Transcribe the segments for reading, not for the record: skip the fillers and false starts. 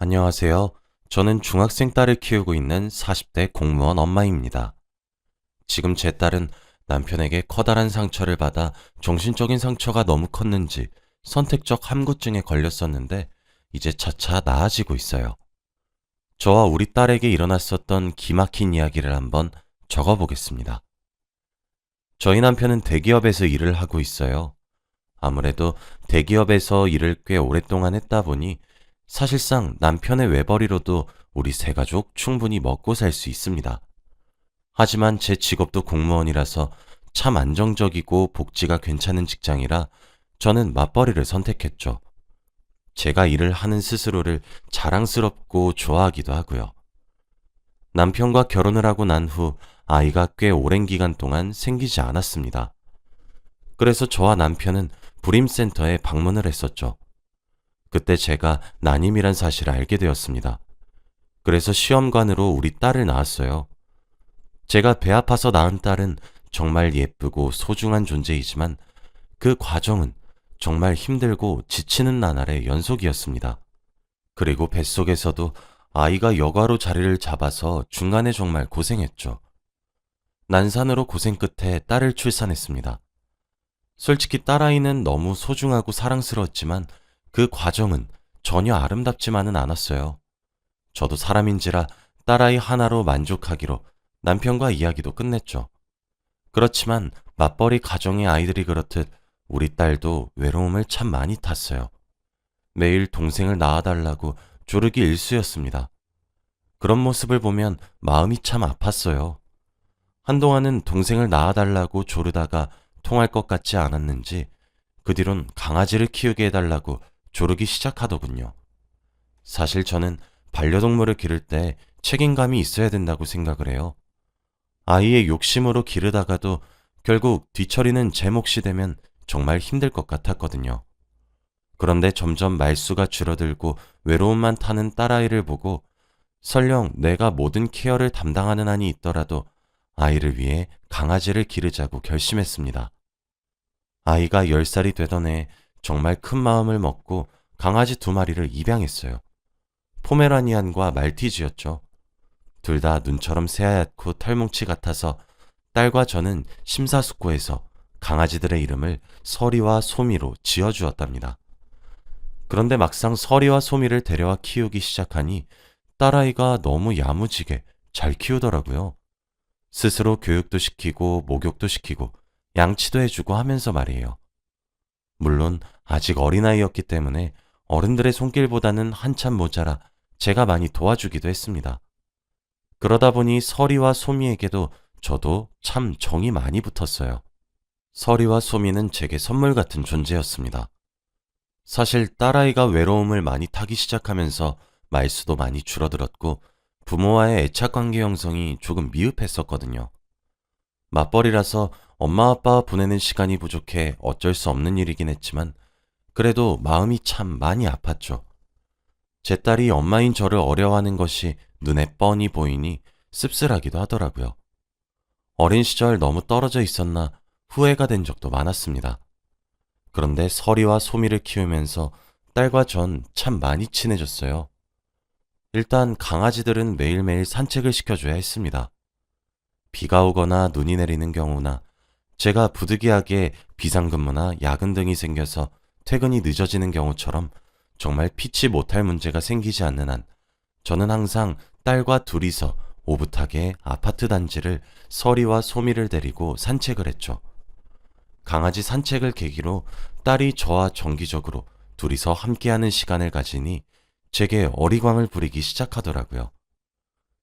안녕하세요. 저는 중학생 딸을 키우고 있는 40대 공무원 엄마입니다. 지금 제 딸은 남편에게 커다란 상처를 받아 정신적인 상처가 너무 컸는지 선택적 함구증에 걸렸었는데 이제 차차 나아지고 있어요. 저와 우리 딸에게 일어났었던 기막힌 이야기를 한번 적어보겠습니다. 저희 남편은 대기업에서 일을 하고 있어요. 아무래도 대기업에서 일을 꽤 오랫동안 했다 보니 사실상 남편의 외벌이로도 우리 세 가족 충분히 먹고 살 수 있습니다. 하지만 제 직업도 공무원이라서 참 안정적이고 복지가 괜찮은 직장이라 저는 맞벌이를 선택했죠. 제가 일을 하는 스스로를 자랑스럽고 좋아하기도 하고요. 남편과 결혼을 하고 난 후 아이가 꽤 오랜 기간 동안 생기지 않았습니다. 그래서 저와 남편은 불임센터에 방문을 했었죠. 그때 제가 난임이란 사실을 알게 되었습니다. 그래서 시험관으로 우리 딸을 낳았어요. 제가 배 아파서 낳은 딸은 정말 예쁘고 소중한 존재이지만 그 과정은 정말 힘들고 지치는 나날의 연속이었습니다. 그리고 뱃속에서도 아이가 여과로 자리를 잡아서 중간에 정말 고생했죠. 난산으로 고생 끝에 딸을 출산했습니다. 솔직히 딸아이는 너무 소중하고 사랑스러웠지만 그 과정은 전혀 아름답지만은 않았어요. 저도 사람인지라 딸아이 하나로 만족하기로 남편과 이야기도 끝냈죠. 그렇지만 맞벌이 가정의 아이들이 그렇듯 우리 딸도 외로움을 참 많이 탔어요. 매일 동생을 낳아달라고 조르기 일쑤였습니다. 그런 모습을 보면 마음이 참 아팠어요. 한동안은 동생을 낳아달라고 조르다가 통할 것 같지 않았는지 그 뒤론 강아지를 키우게 해달라고 조르기 시작하더군요. 사실 저는 반려동물을 기를 때 책임감이 있어야 된다고 생각을 해요. 아이의 욕심으로 기르다가도 결국 뒤처리는 제 몫이 되면 정말 힘들 것 같았거든요. 그런데 점점 말수가 줄어들고 외로움만 타는 딸아이를 보고 설령 내가 모든 케어를 담당하는 한이 있더라도 아이를 위해 강아지를 기르자고 결심했습니다. 아이가 10살이 되던 해 정말 큰 마음을 먹고 강아지 2마리를 입양했어요. 포메라니안과 말티즈였죠. 둘 다 눈처럼 새하얗고 털뭉치 같아서 딸과 저는 심사숙고해서 강아지들의 이름을 서리와 소미로 지어주었답니다. 그런데 막상 서리와 소미를 데려와 키우기 시작하니 딸아이가 너무 야무지게 잘 키우더라고요. 스스로 교육도 시키고 목욕도 시키고 양치도 해주고 하면서 말이에요. 물론 아직 어린아이였기 때문에 어른들의 손길보다는 한참 모자라 제가 많이 도와주기도 했습니다. 그러다 보니 서리와 소미에게도 저도 참 정이 많이 붙었어요. 서리와 소미는 제게 선물 같은 존재였습니다. 사실 딸아이가 외로움을 많이 타기 시작하면서 말수도 많이 줄어들었고 부모와의 애착관계 형성이 조금 미흡했었거든요. 맞벌이라서 엄마 아빠와 보내는 시간이 부족해 어쩔 수 없는 일이긴 했지만 그래도 마음이 참 많이 아팠죠. 제 딸이 엄마인 저를 어려워하는 것이 눈에 뻔히 보이니 씁쓸하기도 하더라고요. 어린 시절 너무 떨어져 있었나 후회가 된 적도 많았습니다. 그런데 서리와 소미를 키우면서 딸과 전 참 많이 친해졌어요. 일단 강아지들은 매일매일 산책을 시켜줘야 했습니다. 비가 오거나 눈이 내리는 경우나 제가 부득이하게 비상근무나 야근 등이 생겨서 퇴근이 늦어지는 경우처럼 정말 피치 못할 문제가 생기지 않는 한 저는 항상 딸과 둘이서 오붓하게 아파트 단지를 서리와 소미를 데리고 산책을 했죠. 강아지 산책을 계기로 딸이 저와 정기적으로 둘이서 함께하는 시간을 가지니 제게 어리광을 부리기 시작하더라고요.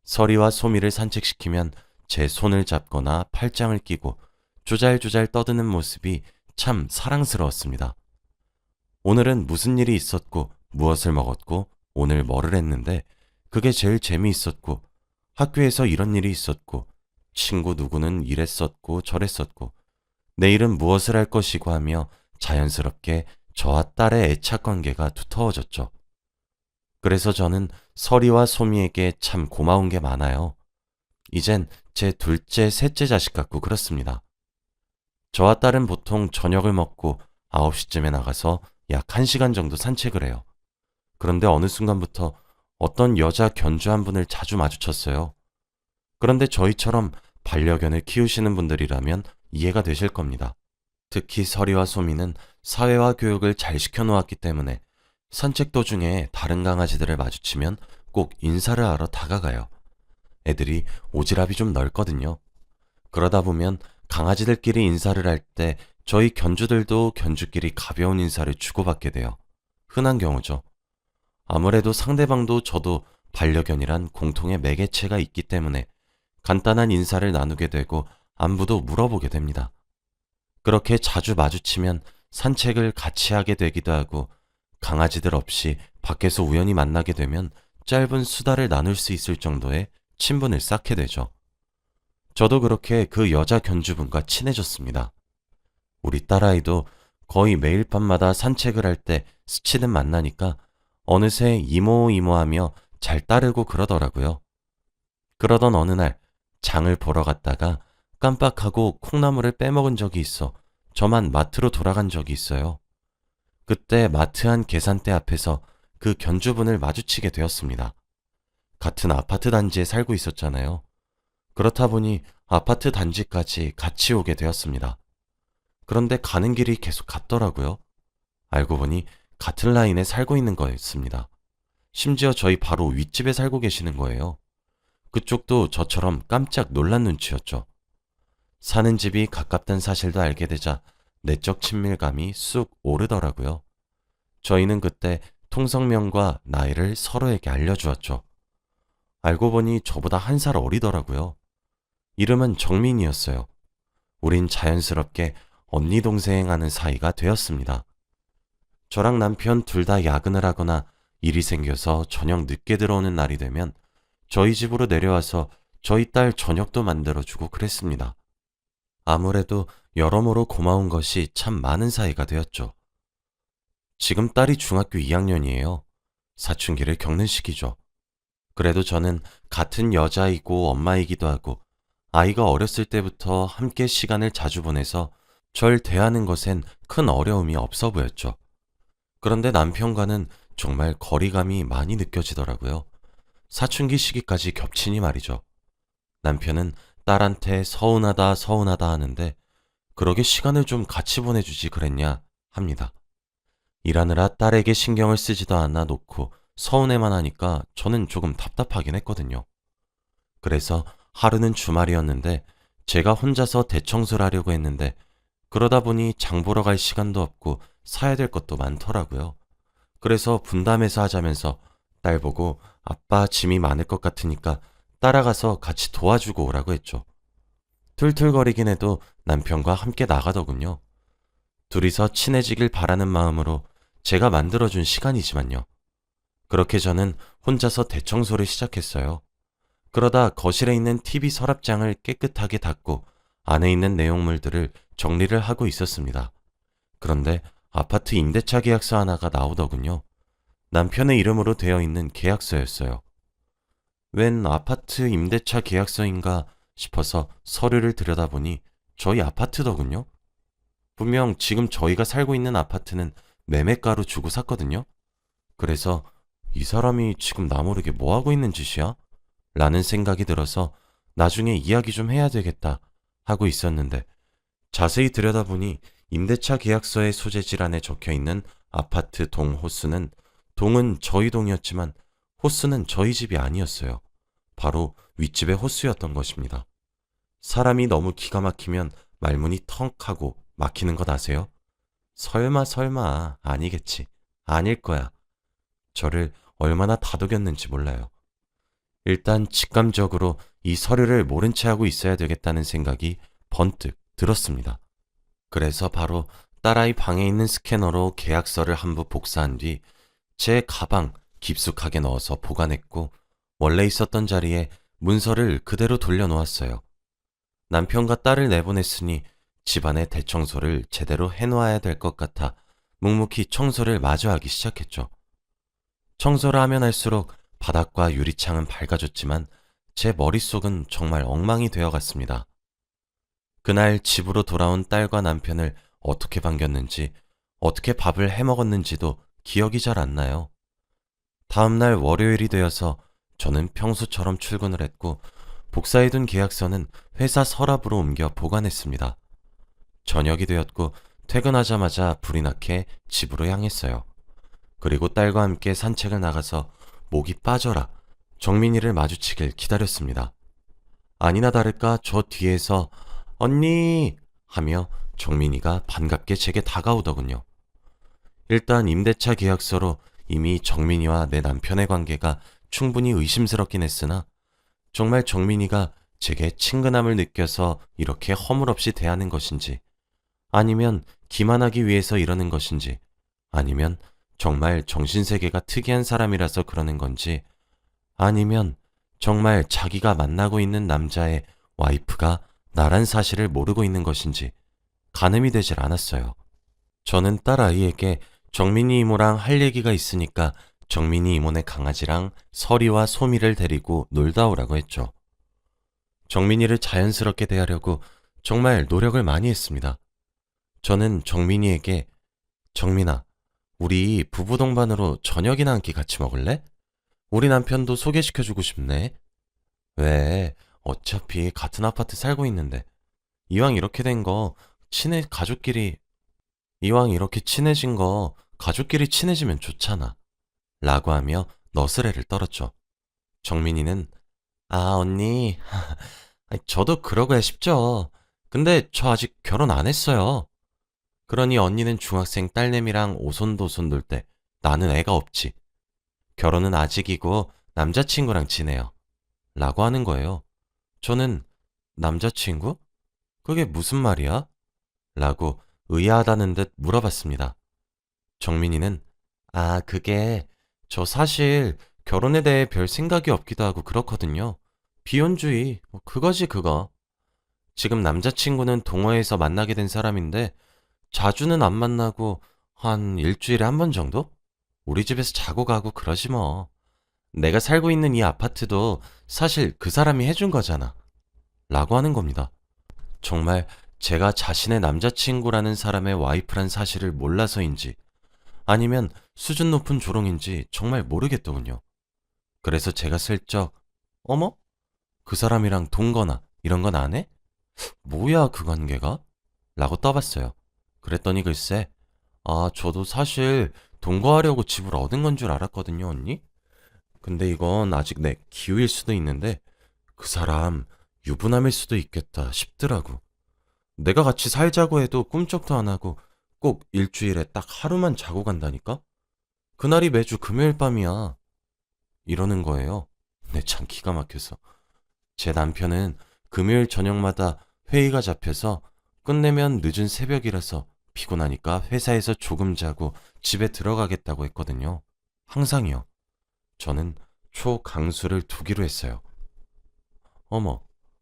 서리와 소미를 산책시키면 제 손을 잡거나 팔짱을 끼고 조잘조잘 떠드는 모습이 참 사랑스러웠습니다. 오늘은 무슨 일이 있었고 무엇을 먹었고 오늘 뭐를 했는데 그게 제일 재미있었고 학교에서 이런 일이 있었고 친구 누구는 이랬었고 저랬었고 내일은 무엇을 할 것이고 하며 자연스럽게 저와 딸의 애착관계가 두터워졌죠. 그래서 저는 서리와 소미에게 참 고마운 게 많아요. 이젠 제 둘째, 셋째 자식 같고 그렇습니다. 저와 딸은 보통 저녁을 먹고 9시쯤에 나가서 약 1시간 정도 산책을 해요. 그런데 어느 순간부터 어떤 여자 견주 한 분을 자주 마주쳤어요. 그런데 저희처럼 반려견을 키우시는 분들이라면 이해가 되실 겁니다. 특히 서리와 소미는 사회화 교육을 잘 시켜놓았기 때문에 산책 도중에 다른 강아지들을 마주치면 꼭 인사를 하러 다가가요. 애들이 오지랖이 좀 넓거든요. 그러다 보면 강아지들끼리 인사를 할 때 저희 견주들도 견주끼리 가벼운 인사를 주고받게 돼요. 흔한 경우죠. 아무래도 상대방도 저도 반려견이란 공통의 매개체가 있기 때문에 간단한 인사를 나누게 되고 안부도 물어보게 됩니다. 그렇게 자주 마주치면 산책을 같이 하게 되기도 하고 강아지들 없이 밖에서 우연히 만나게 되면 짧은 수다를 나눌 수 있을 정도의 친분을 쌓게 되죠. 저도 그렇게 그 여자 견주분과 친해졌습니다. 우리 딸아이도 거의 매일 밤마다 산책을 할 때 스치듯 만나니까 어느새 이모 이모하며 잘 따르고 그러더라고요. 그러던 어느 날 장을 보러 갔다가 깜빡하고 콩나물을 빼먹은 적이 있어 저만 마트로 돌아간 적이 있어요. 그때 마트 안 계산대 앞에서 그 견주분을 마주치게 되었습니다. 같은 아파트 단지에 살고 있었잖아요. 그렇다 보니 아파트 단지까지 같이 오게 되었습니다. 그런데 가는 길이 계속 같더라고요. 알고 보니 같은 라인에 살고 있는 거였습니다. 심지어 저희 바로 윗집에 살고 계시는 거예요. 그쪽도 저처럼 깜짝 놀란 눈치였죠. 사는 집이 가깝다는 사실도 알게 되자 내적 친밀감이 쑥 오르더라고요. 저희는 그때 통성명과 나이를 서로에게 알려주었죠. 알고 보니 저보다 1살 어리더라고요. 이름은 정민이었어요. 우린 자연스럽게 언니 동생 하는 사이가 되었습니다. 저랑 남편 둘 다 야근을 하거나 일이 생겨서 저녁 늦게 들어오는 날이 되면 저희 집으로 내려와서 저희 딸 저녁도 만들어주고 그랬습니다. 아무래도 여러모로 고마운 것이 참 많은 사이가 되었죠. 지금 딸이 중학교 2학년이에요. 사춘기를 겪는 시기죠. 그래도 저는 같은 여자이고 엄마이기도 하고 아이가 어렸을 때부터 함께 시간을 자주 보내서 절 대하는 것엔 큰 어려움이 없어 보였죠. 그런데 남편과는 정말 거리감이 많이 느껴지더라고요. 사춘기 시기까지 겹치니 말이죠. 남편은 딸한테 서운하다 서운하다 하는데 그러게 시간을 좀 같이 보내주지 그랬냐 합니다. 일하느라 딸에게 신경을 쓰지도 않아 놓고 서운해만 하니까 저는 조금 답답하긴 했거든요. 그래서 하루는 주말이었는데 제가 혼자서 대청소를 하려고 했는데 그러다 보니 장 보러 갈 시간도 없고 사야 될 것도 많더라고요. 그래서 분담해서 하자면서 딸 보고 아빠 짐이 많을 것 같으니까 따라가서 같이 도와주고 오라고 했죠. 툴툴거리긴 해도 남편과 함께 나가더군요. 둘이서 친해지길 바라는 마음으로 제가 만들어준 시간이지만요. 그렇게 저는 혼자서 대청소를 시작했어요. 그러다 거실에 있는 TV 서랍장을 깨끗하게 닦고 안에 있는 내용물들을 정리를 하고 있었습니다. 그런데 아파트 임대차 계약서 하나가 나오더군요. 남편의 이름으로 되어 있는 계약서였어요. 웬 아파트 임대차 계약서인가 싶어서 서류를 들여다보니 저희 아파트더군요. 분명 지금 저희가 살고 있는 아파트는 매매가로 주고 샀거든요. 그래서 이 사람이 지금 나 모르게 뭐 하고 있는 짓이야? 라는 생각이 들어서 나중에 이야기 좀 해야 되겠다 하고 있었는데 자세히 들여다보니 임대차 계약서의 소재지란에 적혀있는 아파트 동 호수는 동은 저희 동이었지만 호수는 저희 집이 아니었어요. 바로 윗집의 호수였던 것입니다. 사람이 너무 기가 막히면 말문이 턱 하고 막히는 것 아세요? 설마 아니겠지. 아닐 거야. 저를 얼마나 다독였는지 몰라요. 일단 직감적으로 이 서류를 모른 채 하고 있어야 되겠다는 생각이 번뜩 들었습니다. 그래서 바로 딸아이 방에 있는 스캐너로 계약서를 한 부 복사한 뒤 제 가방 깊숙하게 넣어서 보관했고 원래 있었던 자리에 문서를 그대로 돌려놓았어요. 남편과 딸을 내보냈으니 집안의 대청소를 제대로 해놓아야 될 것 같아 묵묵히 청소를 마저 하기 시작했죠. 청소를 하면 할수록 바닥과 유리창은 밝아졌지만 제 머릿속은 정말 엉망이 되어갔습니다. 그날 집으로 돌아온 딸과 남편을 어떻게 반겼는지, 어떻게 밥을 해먹었는지도 기억이 잘 안 나요. 다음날 월요일이 되어서 저는 평소처럼 출근을 했고 복사해둔 계약서는 회사 서랍으로 옮겨 보관했습니다. 저녁이 되었고 퇴근하자마자 불이 나게 집으로 향했어요. 그리고 딸과 함께 산책을 나가서 목이 빠져라 정민이를 마주치길 기다렸습니다. 아니나 다를까 저 뒤에서 언니 하며 정민이가 반갑게 제게 다가오더군요. 일단 임대차 계약서로 이미 정민이와 내 남편의 관계가 충분히 의심스럽긴 했으나 정말 정민이가 제게 친근함을 느껴서 이렇게 허물없이 대하는 것인지 아니면 기만하기 위해서 이러는 것인지 아니면 정말 정신세계가 특이한 사람이라서 그러는 건지 아니면 정말 자기가 만나고 있는 남자의 와이프가 나란 사실을 모르고 있는 것인지 가늠이 되질 않았어요. 저는 딸아이에게 정민이 이모랑 할 얘기가 있으니까 정민이 이모네 강아지랑 서리와 소미를 데리고 놀다 오라고 했죠. 정민이를 자연스럽게 대하려고 정말 노력을 많이 했습니다. 저는 정민이에게 정민아, 우리 부부 동반으로 저녁이나 한 끼 같이 먹을래? 우리 남편도 소개시켜주고 싶네. 왜? 어차피 같은 아파트 살고 있는데. 이왕 이렇게 된 거, 가족끼리, 이왕 이렇게 친해진 거, 가족끼리 친해지면 좋잖아. 라고 하며 너스레를 떨었죠. 정민이는, 아, 언니, 저도 그러고야 싶죠. 근데 저 아직 결혼 안 했어요. 그러니 언니는 중학생 딸내미랑 오손도손 놀 때 나는 애가 없지. 결혼은 아직이고 남자친구랑 지내요. 라고 하는 거예요. 저는 남자친구? 그게 무슨 말이야? 라고 의아하다는 듯 물어봤습니다. 정민이는 아, 그게 저 사실 결혼에 대해 별 생각이 없기도 하고 그렇거든요. 비혼주의, 그거지 그거. 지금 남자친구는 동호회에서 만나게 된 사람인데 자주는 안 만나고 한 일주일에 한 번 정도? 우리 집에서 자고 가고 그러지 뭐. 내가 살고 있는 이 아파트도 사실 그 사람이 해준 거잖아. 라고 하는 겁니다. 정말 제가 자신의 남자친구라는 사람의 와이프란 사실을 몰라서인지 아니면 수준 높은 조롱인지 정말 모르겠더군요. 그래서 제가 슬쩍 어머? 그 사람이랑 동거나 이런 건 안 해? 뭐야 그 관계가? 라고 떠봤어요. 그랬더니 글쎄 아 저도 사실 동거하려고 집을 얻은 건 줄 알았거든요 언니? 근데 이건 아직 내 기우일 수도 있는데 그 사람 유부남일 수도 있겠다 싶더라고. 내가 같이 살자고 해도 꿈쩍도 안 하고 꼭 일주일에 딱 하루만 자고 간다니까? 그날이 매주 금요일 밤이야. 이러는 거예요. 내 참 기가 막혀서. 제 남편은 금요일 저녁마다 회의가 잡혀서 끝내면 늦은 새벽이라서 피곤하니까 회사에서 조금 자고 집에 들어가겠다고 했거든요. 항상이요. 저는 초강수를 두기로 했어요. 어머,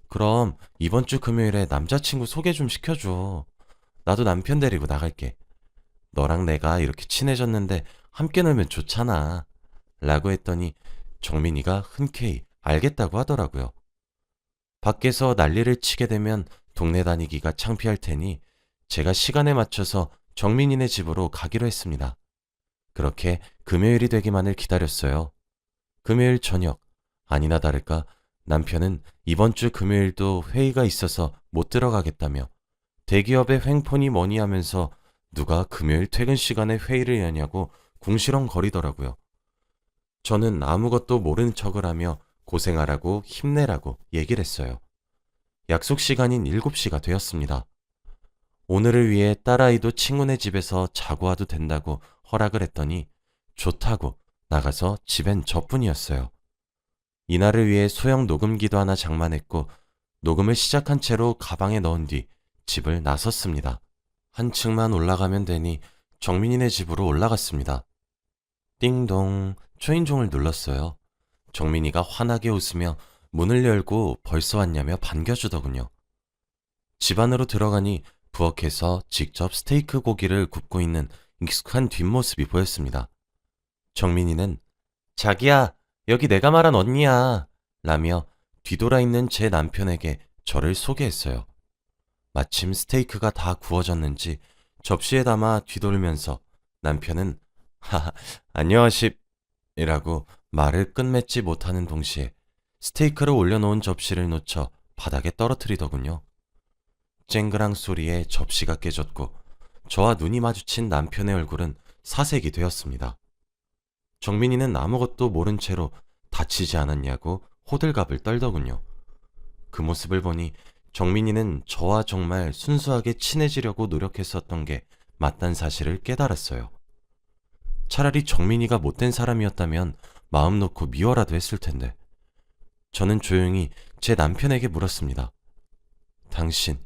그럼 이번 주 금요일에 남자친구 소개 좀 시켜줘. 나도 남편 데리고 나갈게. 너랑 내가 이렇게 친해졌는데 함께 놀면 좋잖아. 라고 했더니 정민이가 흔쾌히 알겠다고 하더라고요. 밖에서 난리를 치게 되면 동네 다니기가 창피할 테니 제가 시간에 맞춰서 정민이네 집으로 가기로 했습니다. 그렇게 금요일이 되기만을 기다렸어요. 금요일 저녁, 아니나 다를까 남편은 이번 주 금요일도 회의가 있어서 못 들어가겠다며 대기업의 횡포니 뭐니 하면서 누가 금요일 퇴근 시간에 회의를 여냐고 궁시렁거리더라고요. 저는 아무것도 모르는 척을 하며 고생하라고 힘내라고 얘기를 했어요. 약속 시간인 7시가 되었습니다. 오늘을 위해 딸아이도 친구네 집에서 자고 와도 된다고 허락을 했더니 좋다고 나가서 집엔 저뿐이었어요. 이날을 위해 소형 녹음기도 하나 장만했고 녹음을 시작한 채로 가방에 넣은 뒤 집을 나섰습니다. 한층만 올라가면 되니 정민이네 집으로 올라갔습니다. 띵동 초인종을 눌렀어요. 정민이가 환하게 웃으며 문을 열고 벌써 왔냐며 반겨주더군요. 집 안으로 들어가니 부엌에서 직접 스테이크 고기를 굽고 있는 익숙한 뒷모습이 보였습니다. 정민이는 자기야, 여기 내가 말한 언니야 라며 뒤돌아 있는 제 남편에게 저를 소개했어요. 마침 스테이크가 다 구워졌는지 접시에 담아 뒤돌면서 남편은 하하, 안녕하십 이라고 말을 끝맺지 못하는 동시에 스테이크를 올려놓은 접시를 놓쳐 바닥에 떨어뜨리더군요. 쨍그랑 소리에 접시가 깨졌고 저와 눈이 마주친 남편의 얼굴은 사색이 되었습니다. 정민이는 아무것도 모른 채로 다치지 않았냐고 호들갑을 떨더군요. 그 모습을 보니 정민이는 저와 정말 순수하게 친해지려고 노력했었던 게 맞단 사실을 깨달았어요. 차라리 정민이가 못된 사람이었다면 마음 놓고 미워라도 했을 텐데. 저는 조용히 제 남편에게 물었습니다. 당신,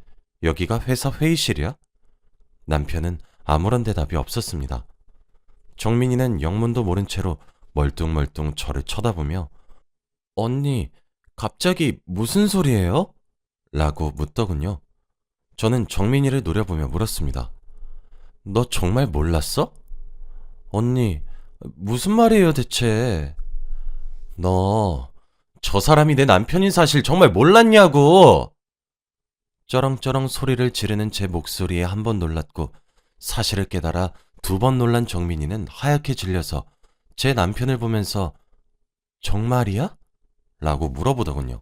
여기가 회사 회의실이야? 남편은 아무런 대답이 없었습니다. 정민이는 영문도 모른 채로 멀뚱멀뚱 저를 쳐다보며 언니, 갑자기 무슨 소리예요? 라고 묻더군요. 저는 정민이를 노려보며 물었습니다. 너 정말 몰랐어? 언니, 무슨 말이에요 대체? 너, 저 사람이 내 남편인 사실 정말 몰랐냐고! 쩌렁쩌렁 소리를 지르는 제 목소리에 한 번 놀랐고 사실을 깨달아 두 번 놀란 정민이는 하얗게 질려서 제 남편을 보면서 정말이야? 라고 물어보더군요.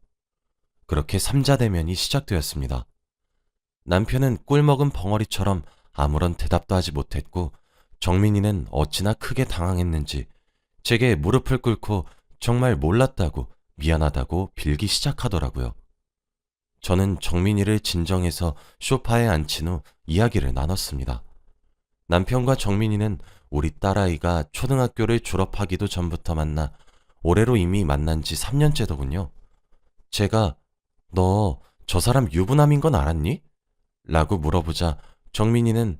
그렇게 삼자대면이 시작되었습니다. 남편은 꿀먹은 벙어리처럼 아무런 대답도 하지 못했고 정민이는 어찌나 크게 당황했는지 제게 무릎을 꿇고 정말 몰랐다고 미안하다고 빌기 시작하더라고요. 저는 정민이를 진정해서 소파에 앉힌 후 이야기를 나눴습니다. 남편과 정민이는 우리 딸아이가 초등학교를 졸업하기도 전부터 만나 올해로 이미 만난 지 3년째더군요. 제가 너 저 사람 유부남인 건 알았니? 라고 물어보자 정민이는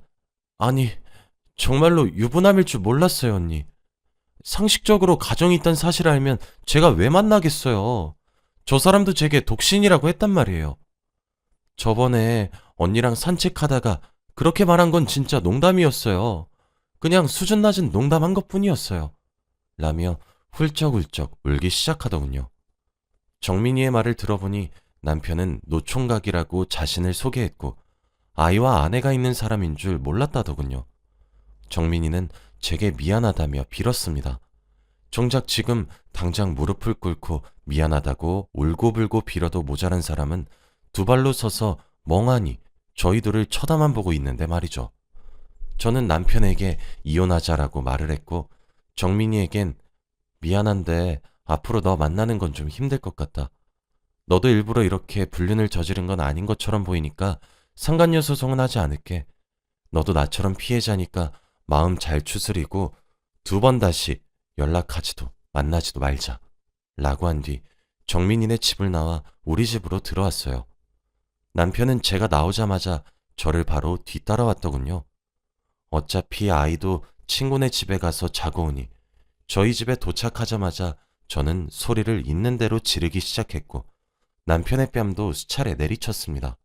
아니 정말로 유부남일 줄 몰랐어요 언니. 상식적으로 가정이 있다는 사실을 알면 제가 왜 만나겠어요. 저 사람도 제게 독신이라고 했단 말이에요. 저번에 언니랑 산책하다가 그렇게 말한 건 진짜 농담이었어요. 그냥 수준 낮은 농담한 것뿐이었어요. 라며 훌쩍훌쩍 울기 시작하더군요. 정민이의 말을 들어보니 남편은 노총각이라고 자신을 소개했고 아이와 아내가 있는 사람인 줄 몰랐다더군요. 정민이는 제게 미안하다며 빌었습니다. 정작 지금 당장 무릎을 꿇고 미안하다고 울고불고 빌어도 모자란 사람은 두 발로 서서 멍하니 저희 둘을 쳐다만 보고 있는데 말이죠. 저는 남편에게 이혼하자라고 말을 했고 정민이에겐 미안한데 앞으로 너 만나는 건 좀 힘들 것 같다. 너도 일부러 이렇게 불륜을 저지른 건 아닌 것처럼 보이니까 상간녀 소송은 하지 않을게. 너도 나처럼 피해자니까 마음 잘 추스리고 두 번 다시 연락하지도 만나지도 말자. 라고 한 뒤 정민이네 집을 나와 우리 집으로 들어왔어요. 남편은 제가 나오자마자 저를 바로 뒤따라왔더군요. 어차피 아이도 친구네 집에 가서 자고 오니 저희 집에 도착하자마자 저는 소리를 있는 대로 지르기 시작했고 남편의 뺨도 수차례 내리쳤습니다.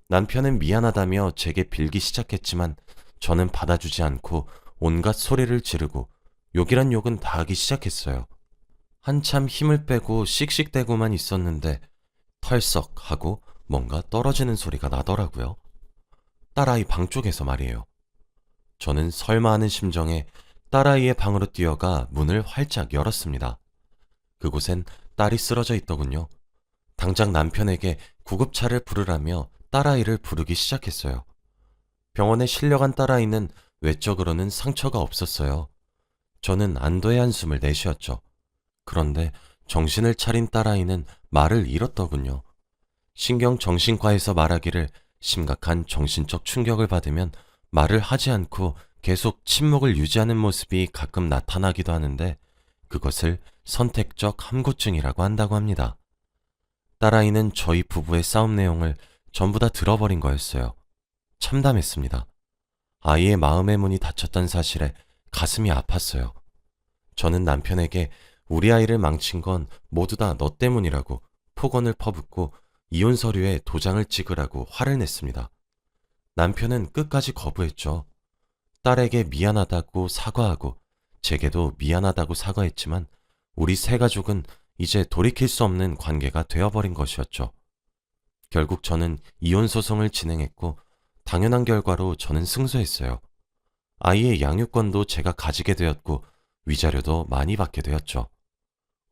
남편은 미안하다며 제게 빌기 시작했지만 저는 받아주지 않고 온갖 소리를 지르고 욕이란 욕은 다 하기 시작했어요. 한참 힘을 빼고 씩씩대고만 있었는데 털썩 하고 뭔가 떨어지는 소리가 나더라고요. 딸아이 방 쪽에서 말이에요. 저는 설마 하는 심정에 딸아이의 방으로 뛰어가 문을 활짝 열었습니다. 그곳엔 딸이 쓰러져 있더군요. 당장 남편에게 구급차를 부르라며 딸아이를 부르기 시작했어요. 병원에 실려간 딸아이는 외적으로는 상처가 없었어요. 저는 안도의 한숨을 내쉬었죠. 그런데 정신을 차린 딸아이는 말을 잃었더군요. 신경정신과에서 말하기를 심각한 정신적 충격을 받으면 말을 하지 않고 계속 침묵을 유지하는 모습이 가끔 나타나기도 하는데 그것을 선택적 함구증이라고 한다고 합니다. 딸아이는 저희 부부의 싸움 내용을 전부 다 들어버린 거였어요. 참담했습니다. 아이의 마음의 문이 닫혔다는 사실에 가슴이 아팠어요. 저는 남편에게 우리 아이를 망친 건 모두 다 너 때문이라고 폭언을 퍼붓고 이혼 서류에 도장을 찍으라고 화를 냈습니다. 남편은 끝까지 거부했죠. 딸에게 미안하다고 사과하고 제게도 미안하다고 사과했지만 우리 세 가족은 이제 돌이킬 수 없는 관계가 되어버린 것이었죠. 결국 저는 이혼 소송을 진행했고 당연한 결과로 저는 승소했어요. 아이의 양육권도 제가 가지게 되었고 위자료도 많이 받게 되었죠.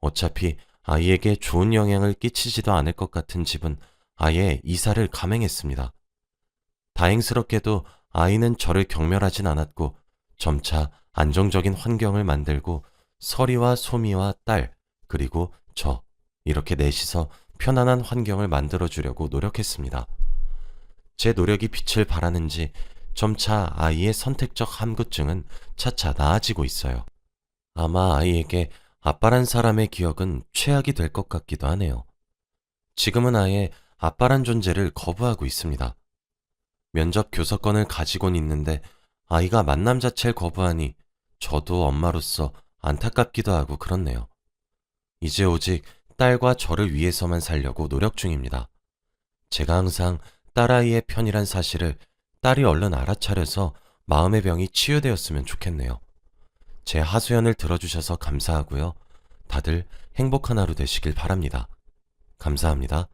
어차피 아이에게 좋은 영향을 끼치지도 않을 것 같은 집은 아예 이사를 감행했습니다. 다행스럽게도 아이는 저를 경멸하진 않았고 점차 안정적인 환경을 만들고 서리와 소미와 딸, 그리고 저, 이렇게 넷이서 편안한 환경을 만들어주려고 노력했습니다. 제 노력이 빛을 발하는지 점차 아이의 선택적 함구증은 차차 나아지고 있어요. 아마 아이에게 아빠란 사람의 기억은 최악이 될 것 같기도 하네요. 지금은 아예 아빠란 존재를 거부하고 있습니다. 면접 교섭권을 가지곤 있는데 아이가 만남 자체를 거부하니 저도 엄마로서 안타깝기도 하고 그렇네요. 이제 오직 딸과 저를 위해서만 살려고 노력 중입니다. 제가 항상 딸아이의 편이란 사실을 딸이 얼른 알아차려서 마음의 병이 치유되었으면 좋겠네요. 제 하소연을 들어주셔서 감사하고요. 다들 행복한 하루 되시길 바랍니다. 감사합니다.